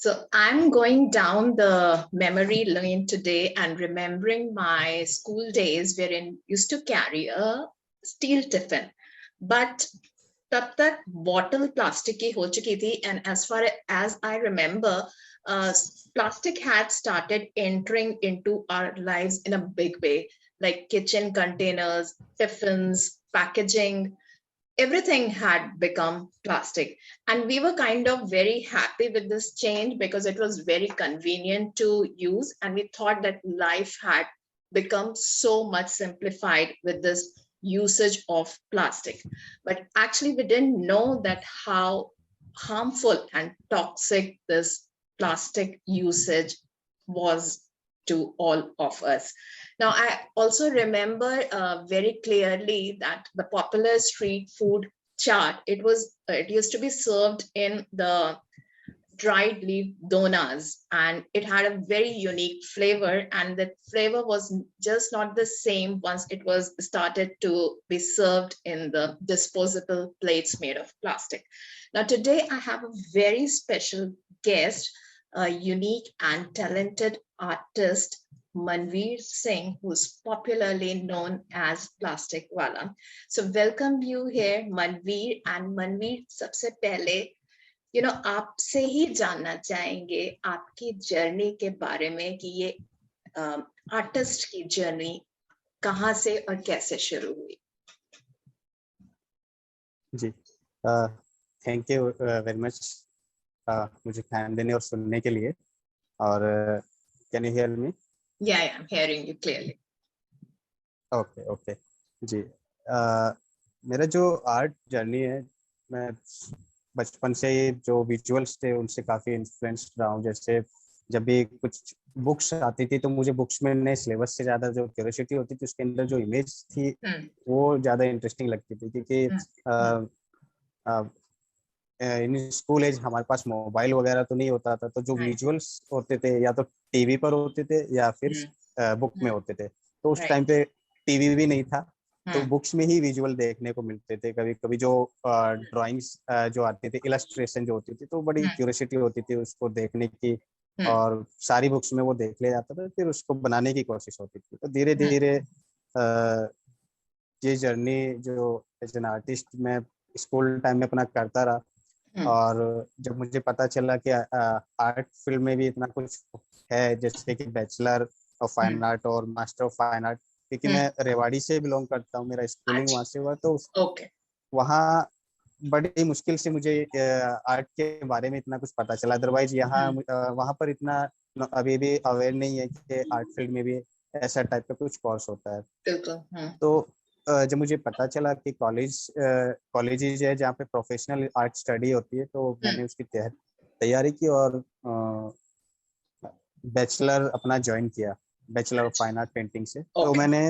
So I'm going down the memory lane today and remembering my school days wherein I used to carry a steel tiffin. But तब तक bottle plastic की हो चुकी थी, and as far as I remember, plastic had started entering into our lives in a big way, like kitchen containers, tiffins, packaging, everything had become plastic. And we were kind of very happy with this change because it was very convenient to use. And we thought that life had become so much simplified with this usage of plastic. But actually, we didn't know that how harmful and toxic this plastic usage was to all of us. Now, I also remember very clearly that the popular street food chaat, it used to be served in the dried leaf donas, and it had a very unique flavor, and that flavor was just not the same once it was started to be served in the disposable plates made of plastic. Now, today I have a very special guest, a unique and talented artist, Manveer Singh, who's popularly known as Plastic Wala. So welcome you here, Manveer. And Manveer, सबसे पहले आपसे ही जानना चाहेंगे आपकी journey के बारे में कि ये आर्टिस्ट की जर्नी कहाँ से और कैसे शुरू हुई। जी, थैंक यू वेरी मच मुझे टाइम देने और सुनने के लिए। और कैन यू हियर मी? या I am hearing you clearly. Okay ji. मेरा जो आर्ट जर्नी है, मैं बचपन से ही जो विजुअल्स थे उनसे काफ़ी इन्फ्लुएंस्ड रहा हूँ। जैसे जब भी कुछ बुक्स आती थी तो मुझे बुक्स में नए सिलेबस से ज़्यादा जो क्यूरियोसिटी होती थी उसके अंदर जो इमेज थी वो ज़्यादा इंटरेस्टिंग लगती थी, क्योंकि इन स्कूल एज हमारे पास मोबाइल वगैरह तो नहीं होता था, तो जो विजुअल्स होते थे या तो टीवी पर होते थे या फिर बुक में होते थे। तो उस टाइम पे टीवी भी नहीं था, तो बुक्स में ही विजुअल देखने को मिलते थे। कभी कभी जो ड्राइंग्स जो आती थी, इलस्ट्रेशन जो होती थी, तो बड़ी क्यूरियोसिटी होती थी उसको देखने की, और सारी बुक्स में वो देख लिया जाता था, फिर उसको बनाने की कोशिश होती थी। तो धीरे धीरे ये जर्नी जो एज एन आर्टिस्ट मैं स्कूल टाइम में अपना करता रहा। और जब मुझे पता चला कि आर्ट फील्ड में भी इतना कुछ है, जैसे कि बैचलर ऑफ फाइन आर्ट और मास्टर ऑफ फाइन आर्ट, क्योंकि मैं रेवाड़ी से बिलोंग करता हूँ, मेरा स्कूलिंग वहाँ से हुआ, तो वहाँ बड़ी मुश्किल से मुझे आर्ट के बारे में इतना कुछ पता चला। अदरवाइज यहाँ वहाँ पर इतना अभी भी अवेयर नहीं है कि आर्ट फील्ड में भी ऐसा टाइप का कुछ कोर्स होता है। तो जब मुझे पता चला कि कॉलेजेज है जहाँ पे प्रोफेशनल आर्ट स्टडी होती है, तो मैंने उसकी तैयारी की और बैचलर अपना ज्वाइन किया, bachelor of fine art painting से। तो मैंने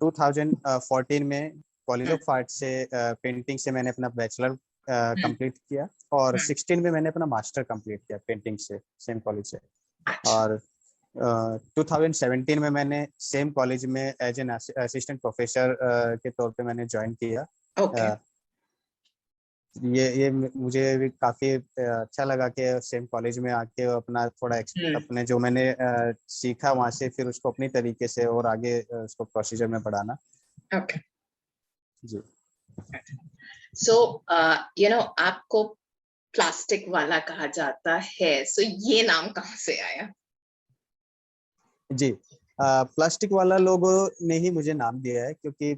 2014 में कॉलेज ऑफ आर्ट से पेंटिंग से मैंने अपना बैचलर कंप्लीट किया, और 16 में मैंने अपना मास्टर कंप्लीट किया पेंटिंग से, सेम कॉलेज से। और 2017 में मैंने सेम कॉलेज में एज एन असिस्टेंट प्रोफेसर के तौर पे मैंने ज्वाइन किया। ये मुझे भी काफ़ी अच्छा लगा कि सेम कॉलेज में आके अपना थोड़ा अपने जो मैंने सीखा वहाँ से फिर उसको अपनी तरीके से और आगे उसको प्रोसीजर में बढ़ाना। जी। सो आपको प्लास्टिक वाला कहा जाता है, सो ये नाम कहाँ से आया? जी, प्लास्टिक वाला लोगों ने ही मुझे नाम दिया है, क्योंकि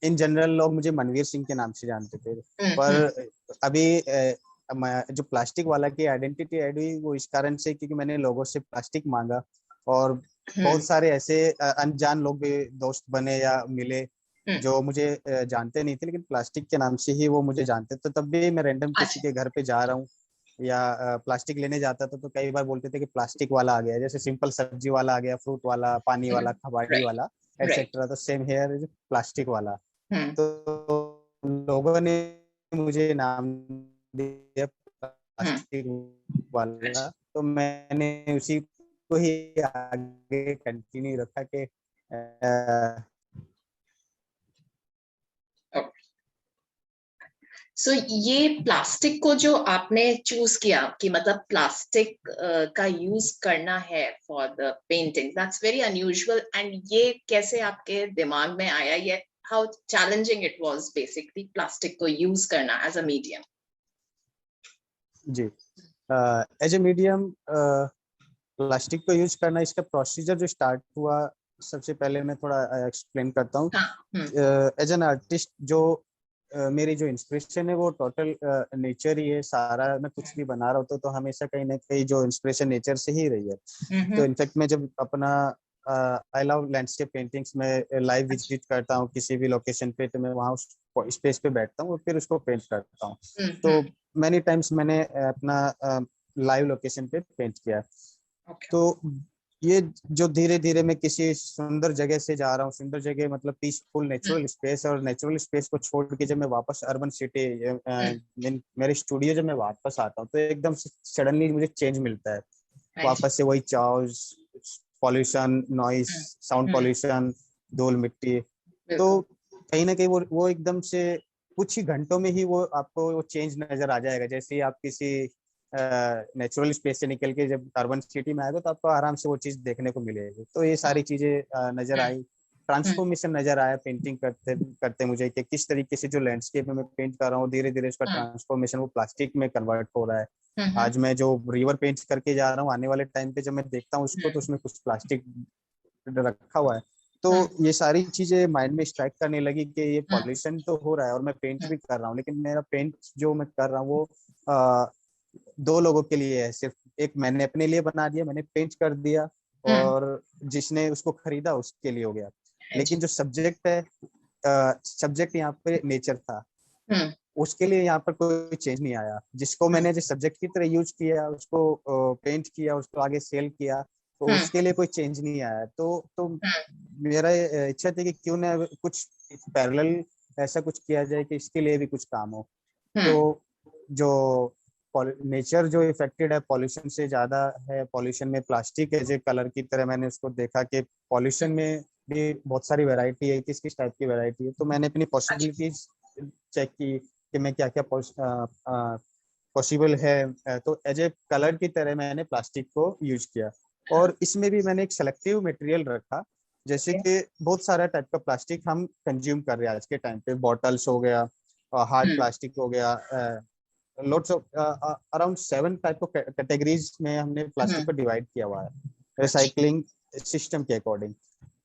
इन जनरल लोग मुझे मनवीर सिंह के नाम से जानते थे। पर अभी जो प्लास्टिक वाला की आइडेंटिटी ऐड हुई वो इस कारण से क्योंकि मैंने लोगों से प्लास्टिक मांगा, और बहुत सारे ऐसे अनजान लोग भी दोस्त बने या मिले जो मुझे जानते नहीं थे, लेकिन प्लास्टिक के नाम से ही वो मुझे जानते। तो तब भी मैं रैंडम किसी के घर पे जा रहा हूँ या प्लास्टिक लेने जाता था, तो कई बार बोलते थे कि प्लास्टिक वाला आ गया, जैसे सिंपल सब्जी वाला आ गया, फ्रूट वाला, पानी वाला, कबाड़ी वाला, एटसेट्रा। तो सेम हेयर इज प्लास्टिक वाला। तो लोगों ने मुझे नाम दिया प्लास्टिक वाला, तो मैंने उसी को ही आगे कंटिन्यू रखा कि सो ये प्लास्टिक को जो आपने चूज किया कि मतलब प्लास्टिक का यूज करना है for the painting, that's very unusual. And ये कैसे आपके दिमाग में आया, ये how challenging it was basically plastic को यूज करना एज अ मीडियम? जी, एज ए मीडियम प्लास्टिक को यूज करना, इसका प्रोसीजर जो स्टार्ट हुआ, सबसे पहले मैं थोड़ा एक्सप्लेन करता हूँ। एज एन आर्टिस्ट जो मेरी जो इंस्पिरेशन है वो टोटल नेचर ही है सारा। मैं कुछ भी बना रहा होता तो हमेशा कहीं ना कहीं जो इंस्पिरेशन नेचर से ही रही है। तो इनफैक्ट मैं जब अपना आई लव लैंडस्केप पेंटिंग्स में लाइव विजिट करता हूँ किसी भी लोकेशन पे, तो मैं वहाँ उस स्पेस पे बैठता हूँ और फिर उसको पेंट करता हूँ। तो मैनी टाइम्स मैंने अपना लाइव लोकेशन पे पेंट किया। तो ये जो धीरे धीरे मैं किसी सुंदर जगह से जा रहा हूँ, सुंदर जगह मतलब पीसफुल नेचुरल स्पेस, और नेचुरल स्पेस को छोड़ के जब मैं वापस अर्बन सिटी मेरे स्टूडियो जब मैं वापस आता हूँ तो एकदम से सडनली मुझे चेंज मिलता है। वापस से वही charge, pollution, noise, sound pollution, धूल मिट्टी। तो कहीं ना कहीं वो एकदम से कुछ ही घंटों में ही वो आपको वो चेंज नजर आ जाएगा। जैसे ही आप किसी नेचुरल स्पेस से निकल के जब अर्बन सिटी में आएगा तो आपको आराम से वो चीज देखने को मिलेगी। तो ये सारी चीजें नजर आई, ट्रांसफॉर्मेशन नजर आया पेंटिंग करते करते मुझे कि किस तरीके से जो लैंडस्केप में मैं पेंट कर रहा हूँ धीरे धीरे उसका ट्रांसफॉर्मेशन वो प्लास्टिक में कन्वर्ट हो रहा है। आज मैं जो रिवर पेंट करके जा रहा हूँ, आने वाले टाइम पे जब मैं देखता हूँ उसको तो उसमें कुछ प्लास्टिक रखा हुआ है। तो ये सारी चीजें माइंड में स्ट्राइक करने लगी कि ये पॉल्यूशन तो हो रहा है और मैं पेंट भी कर रहा हूँ, लेकिन मेरा पेंट जो मैं कर रहा हूँ वो दो लोगों के लिए है। सिर्फ एक मैंने अपने लिए बना दिया, मैंने पेंट कर दिया, और जिसने उसको खरीदा उसके लिए हो गया। लेकिन जो सब्जेक्ट है, सब्जेक्ट यहाँ पे नेचर था, उसके लिए यहाँ पर कोई चेंज नहीं आया। जिसको मैंने जो सब्जेक्ट की तरह यूज किया, उसको पेंट किया, उसको आगे सेल किया, तो उसके लिए कोई चेंज नहीं आया। तो मेरा इच्छा थी कि क्यों ना कुछ पैरेलल ऐसा कुछ किया जाए कि इसके लिए भी कुछ काम हो। तो जो नेचर जो इफेक्टेड है पॉल्यूशन से ज्यादा है, पॉल्यूशन में प्लास्टिक एज ए कलर की तरह मैंने उसको देखा कि पॉल्यूशन में भी बहुत सारी वैरायटी है, किस किस टाइप की वैरायटी है। तो मैंने अपनी पॉसिबिलिटीज चेक की कि मैं क्या क्या पॉसिबल है। तो एज ए कलर की तरह मैंने प्लास्टिक को यूज किया, और इसमें भी मैंने एक सेलेक्टिव मटेरियल रखा। जैसे कि बहुत सारा टाइप का प्लास्टिक हम कंज्यूम कर रहे हैं आज के टाइम पे, बॉटल्स हो गया, हार्ड प्लास्टिक हो गया, lots of around 7 type of categories में हमने प्लास्टिक को डिवाइड किया हुआ है रिसाइकलिंग सिस्टम के अकॉर्डिंग।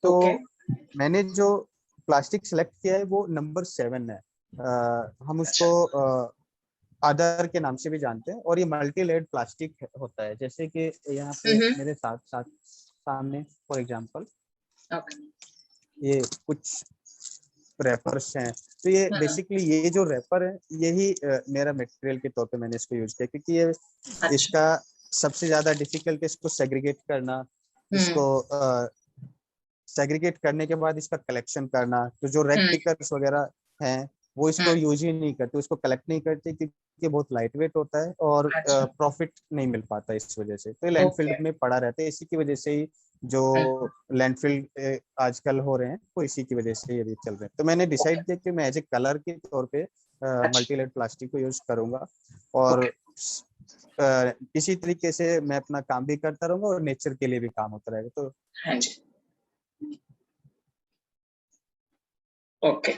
तो मैंने जो प्लास्टिक सेलेक्ट किया है वो नंबर 7 है। हम उसको अदर के नाम से भी जानते हैं, और ये मल्टी लेयर्ड प्लास्टिक होता है। जैसे कि यहाँ पे मेरे साथ साथ सामने फॉर एग्जांपल ये कुछ रैपर्स हैं। तो ये बेसिकली ये जो रैपर है यही मेरा मटेरियल के तौर पे मैंने इसको यूज किया, क्योंकि ये इसका सबसे ज्यादा डिफिकल्ट है इसको सेग्रीगेट करना। इसको सेग्रीगेट करने के बाद इसका कलेक्शन करना। तो जो रेड पिकर्स वगैरह हैं वो इसको यूज ही नहीं करते, उसको कलेक्ट नहीं करते, क्योंकि बहुत लाइट वेट होता है और प्रॉफिट नहीं मिल पाता इस वजह से। तो लैंडफिल में पड़ा रहता है। इसी की वजह से ही जो लैंडफिल आजकल हो रहे हैं वो इसी की वजह से ये चल रहे हैं। तो मैंने डिसाइड किया कि मैं एज ए कलर के तौर पे मल्टी लेयर प्लास्टिक को यूज करूंगा, और इसी तरीके से मैं अपना काम भी करता रहूंगा और नेचर के लिए भी काम होता रहेगा। तो ओके,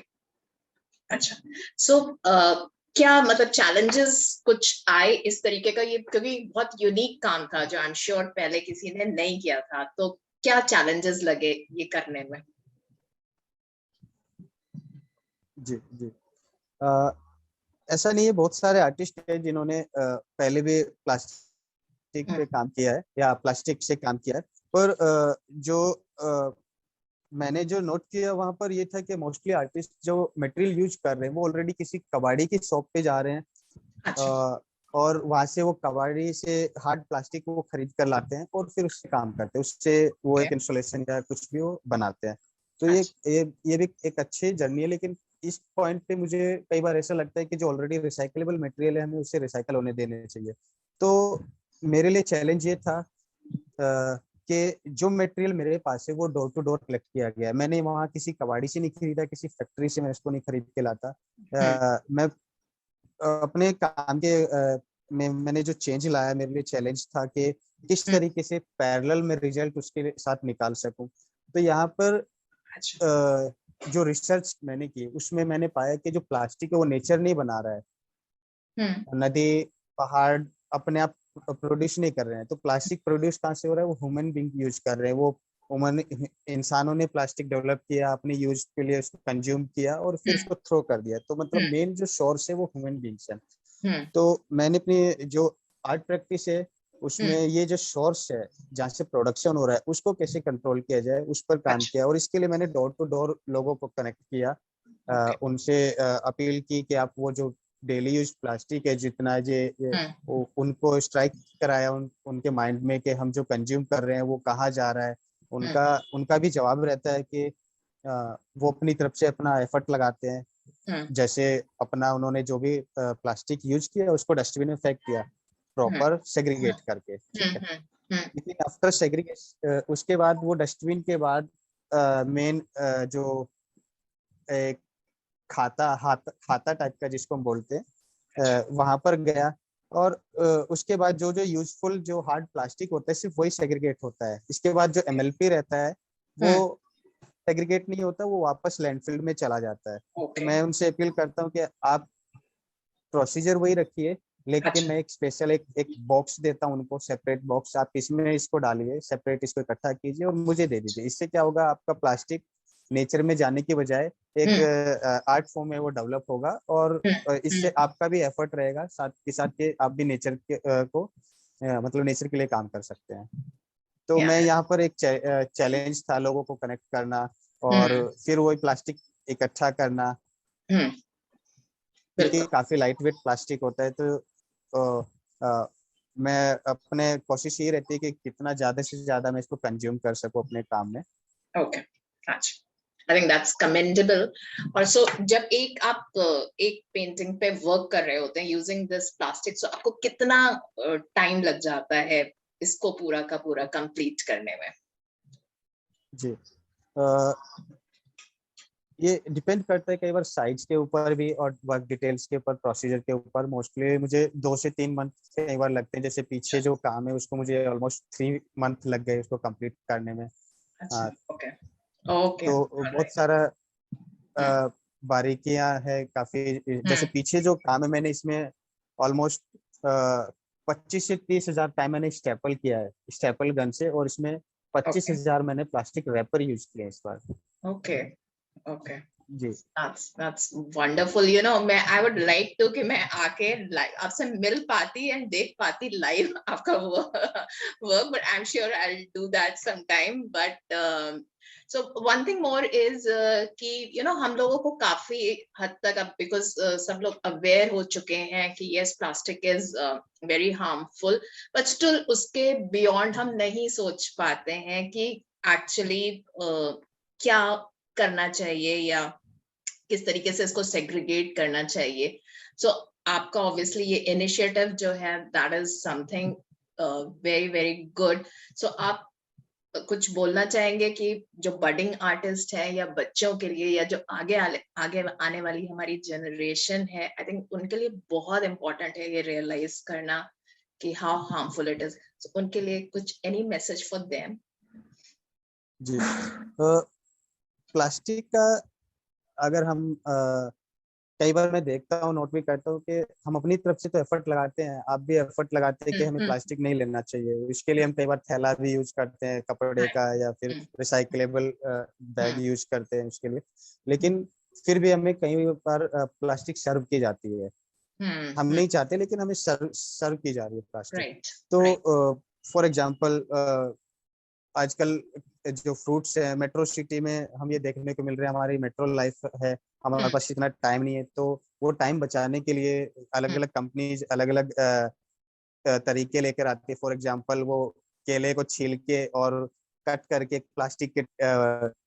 अच्छा। सो क्या मतलब चैलेंजेस कुछ आए इस तरीके का? ये क्योंकि बहुत यूनिक काम था जो आई एम श्योर पहले किसी ने नहीं किया था, तो क्या चैलेंजेस लगे ये करने में? जी जी, ऐसा नहीं है, बहुत सारे आर्टिस्ट हैं जिन्होंने पहले भी प्लास्टिक पे काम किया है या प्लास्टिक से काम किया है। पर मैंने जो नोट किया वहां पर ये था कि मोस्टली आर्टिस्ट जो मटेरियल यूज कर रहे हैं वो ऑलरेडी किसी कबाड़ी की शॉप पे जा रहे हैं। और वहां से वो कबाड़ी से हार्ड प्लास्टिक वो खरीद कर लाते हैं और फिर उससे काम करते हैं, उससे वो एक इंस्टॉलेशन या कुछ भी वो बनाते हैं। तो ये भी एक अच्छी जर्नी है। लेकिन इस पॉइंट पे मुझे कई बार ऐसा लगता है कि जो ऑलरेडी रिसाइकलेबल मटेरियल है हमें उसे रिसाइकल होने देने चाहिए। तो मेरे लिए चैलेंज ये था कि जो मटेरियल मेरे पास है वो डोर टू डोर कलेक्ट किया गया है। मैंने वहाँ किसी कबाड़ी से नहीं खरीदा, किसी फैक्ट्री से मैं इसको नहीं खरीद के लाता। मैं अपने काम के में मैंने जो चेंज लाया, मेरे लिए चैलेंज था कि किस तरीके से पैरेलल में रिजल्ट उसके साथ निकाल सकूं। तो यहाँ पर जो रिसर्च मैंने की उसमें मैंने पाया कि जो प्लास्टिक है वो नेचर नहीं बना रहा है, नदी पहाड़ अपने आप प्रोड्यूस नहीं कर रहे हैं। तो प्लास्टिक प्रोड्यूस कहाँ से हो रहा है, वो ह्यूमन बींग यूज कर रहे हैं। वो ह्यूमन इंसानों ने प्लास्टिक डेवलप किया, अपने यूज के लिए उसको कंज्यूम किया और फिर उसको थ्रो कर दिया। तो मतलब मेन जो सोर्स है वो ह्यूमन बींग्स है। तो मैंने अपनी जो आर्ट प्रैक्टिस है उसमें ये जो सोर्स है जहाँ से प्रोडक्शन हो रहा है उसको कैसे कंट्रोल किया जाए उस पर काम किया। और इसके लिए मैंने डोर टू डोर लोगों को कनेक्ट किया, उनसे अपील की कि आप वो जो डेली यूज प्लास्टिक है जितना ये उनको स्ट्राइक कराया उनके माइंड में कि हम जो कंज्यूम कर रहे हैं वो कहाँ जा रहा है। उनका भी जवाब रहता है कि वो अपनी तरफ से अपना एफर्ट लगाते हैं। जैसे अपना उन्होंने जो भी प्लास्टिक यूज किया उसको डस्टबिन में फेंक दिया प्रॉपर सेग्रीगेट करके, ठीक है। लेकिन आफ्टर सेग्रीगेशन उसके बाद वो डस्टबिन के बाद मेन जो एक खाता टाइप का जिसको हम बोलते हैं वहां पर गया। और उसके बाद जो जो यूजफुल जो हार्ड प्लास्टिक होता है सिर्फ वही सेग्रीगेट होता है। इसके बाद जो एमएलपी रहता है वो सेग्रीगेट नहीं होता, वो वापस लैंडफिल में चला जाता है। तो मैं उनसे अपील करता हूँ कि आप प्रोसीजर वही रखिए, लेकिन मैं एक स्पेशल एक बॉक्स देता हूँ उनको, सेपरेट बॉक्स। आप इसमें इसको डालिए, सेपरेट इसको इकट्ठा कीजिए और मुझे दे दीजिए। इससे क्या होगा, आपका प्लास्टिक नेचर में जाने की बजाय एक आर्ट फॉर्म में वो डेवलप होगा और इससे आपका भी एफर्ट रहेगा, साथ के साथ के आप भी नेचर के को मतलब नेचर के लिए काम कर सकते हैं। तो मैं यहाँ पर एक चैलेंज था लोगों को कनेक्ट करना और फिर वही प्लास्टिक इकट्ठा करना, क्योंकि काफी लाइट वेट प्लास्टिक होता है। तो मैं अपने कोशिश ये रहती है कि कितना ज्यादा से ज्यादा मैं इसको कंज्यूम कर सकूं अपने काम में। ओके, अच्छा, आई थिंक दैट्स कमेंडेबल। और सो जब आप एक पेंटिंग पे वर्क कर रहे होते हैं यूजिंग दिस प्लास्टिक, सो आपको कितना टाइम लग जाता है इसको पूरा का पूरा कंप्लीट करने में? जी, ये डिपेंड करता है कई बार साइज के ऊपर भी और वर्क डिटेल्स के ऊपर, प्रोसीजर के ऊपर। मोस्टली मुझे 2 से 3 मंथ कई बार लगते हैं। जैसे पीछे जो काम है उसको मुझे ऑलमोस्ट 3 मंथ लग गए उसको कंप्लीट करने में। ओके ओके, तो बहुत सारा बारीकियां है काफी। जैसे पीछे जो काम है मैंने इसमें ऑलमोस्ट 25 से 30 हजार टाइम मैंने स्टेपल किया है स्टेपल गन से, और इसमें 25,000 मैंने प्लास्टिक रैपर यूज किया इस बार। Okay okay, ji, that's wonderful. You know, I would like to कि मैं आके आपसे मिल पाती एंड देख पाती लाइव आपका work, but I'm sure I'll do that sometime. But so one thing more is कि you know हम लोगों को काफी हद तक अब because सब लोग aware हो चुके हैं कि yes plastic is very harmful, but still उसके beyond हम नहीं सोच पाते हैं कि actually क्या करना चाहिए या किस तरीके से इसको सेग्रीगेट करना चाहिए। सो आपका ऑब्वियसली ये इनिशिएटिव जो है that is something very very good. So आप कुछ बोलना चाहेंगे कि जो बडिंग आर्टिस्ट है या बच्चों के लिए या जो आगे आने वाली हमारी जनरेशन है, आई थिंक उनके लिए बहुत इंपॉर्टेंट है ये रियलाइज करना कि हाउ हार्मफुल इट इज। उनके लिए कुछ एनी मैसेज फॉर देम? जी, प्लास्टिक का अगर हम कई बार मैं देखता हूँ, नोट भी करता हूँ कि हम अपनी तरफ से तो एफर्ट लगाते हैं, आप भी एफर्ट लगाते हैं कि हमें प्लास्टिक नहीं लेना चाहिए। इसके लिए हम कई बार थैला भी यूज करते हैं कपड़े का, या फिर रिसाइक्लेबल बैग यूज करते हैं उसके लिए। लेकिन फिर भी हमें कई बार प्लास्टिक सर्व की जाती है। हम नहीं चाहते लेकिन हमें सर्व की जा रही है प्लास्टिक। तो फॉर एग्जाम्पल आजकल जो फ्रूट्स है मेट्रो सिटी में हम ये देखने को मिल रहे हैं, हमारी मेट्रो लाइफ है, हमारे पास इतना टाइम नहीं है। तो वो टाइम बचाने के लिए अलग अलग कंपनीज अलग अलग तरीके लेकर आती है। फॉर एग्जांपल वो केले को छील के और कट करके प्लास्टिक के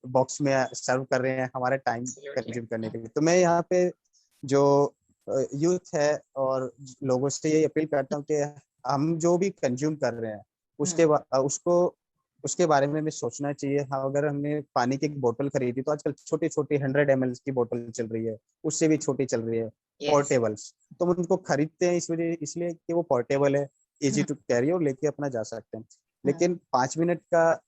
बॉक्स में सर्व कर रहे हैं हमारे टाइम कंज्यूम करने के लिए। तो मैं यहाँ पे जो यूथ है और लोगों से ये अपील करता हूँ कि हम जो भी कंज्यूम कर रहे हैं उसके बारे में हमें सोचना चाहिए। हाँ, अगर हमने पानी की एक बोतल खरीदी तो आजकल छोटी छोटी 100 ml की बोतल चल रही है, उससे भी छोटी चल रही है। yes. पोर्टेबल्स, तो हम उनको खरीदते हैं इसलिए कि वो पोर्टेबल है, इजी टू कैरी और लेके अपना जा सकते हैं। लेकिन 5 मिनट का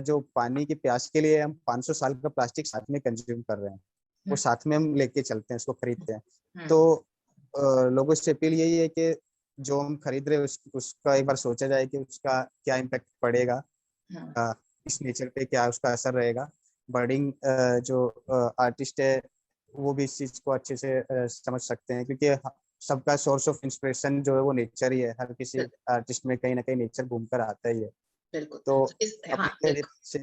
जो पानी की प्यास के लिए हम 500 साल का प्लास्टिक साथ में कंज्यूम कर रहे हैं, वो साथ में हम लेके चलते हैं, उसको खरीदते हैं। तो लोगों से अपील यही है कि जो हम खरीद रहे हैं उसका एक बार सोचा जाए कि उसका क्या इम्पैक्ट पड़ेगा, इस नेचर पे क्या उसका असर रहेगा। बर्डिंग जो आर्टिस्ट है वो भी इस चीज को अच्छे से समझ सकते हैं, क्योंकि सबका सोर्स ऑफ इंस्पिरेशन जो है वो नेचर ही है। हर किसी आर्टिस्ट में कहीं ना कहीं नेचर घूम कर आता ही है। बिल्कुल। तो हाँ, अपने से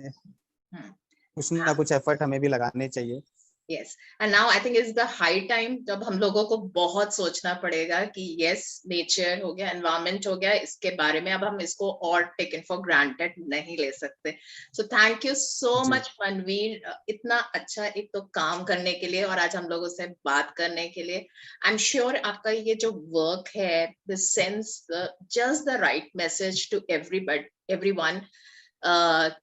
कुछ ना कुछ एफर्ट हमें भी लगाने चाहिए। Yes, and now I think it's the high time जब हम लोगों को बहुत सोचना पड़ेगा कि yes, nature हो गया, environment हो गया, इसके बारे में अब हम इसको और taken for granted नहीं ले सकते। So thank you so much Manveer, इतना अच्छा एक तो काम करने के लिए और आज हम लोगों से बात करने के लिए। I'm sure आपका ये जो work है, the sense, just the right message to everyone,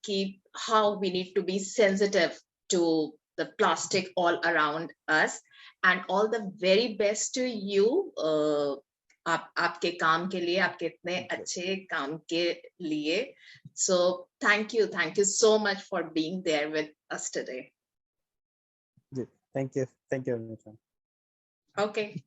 कि how we need to be sensitive to the plastic all around us, and all the very best to you, आपके काम के लिए, आपके इतने अच्छे काम के लिए। So thank you so much for being there with us today. Thank you very much. Okay.